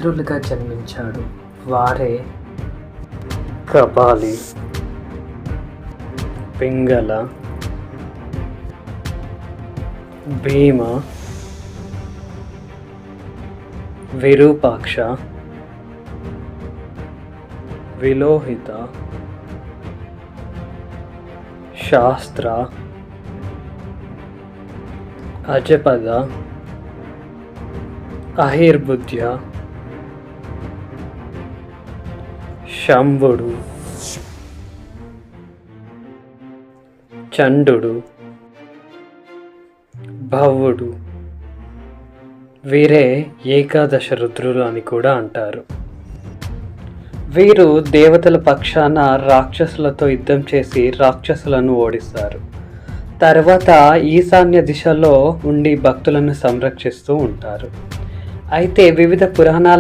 రుద్రులుగా జన్మించాడు. వారే కపాలి, పింగళ, భీమ, విరూపాక్ష, విలోహిత, శాస్త్ర, అజపద, అహిర్బుద్ధ్య, శంభుడు, చండుడు, భవుడు. వీరే ఏకాదశ రుద్రులు అని కూడా అంటారు. వీరు దేవతల పక్షాన రాక్షసులతో యుద్ధం చేసి రాక్షసులను ఓడిస్తారు. తర్వాత ఈశాన్య దిశలో ఉండి భక్తులను సంరక్షిస్తూ ఉంటారు. అయితే వివిధ పురాణాల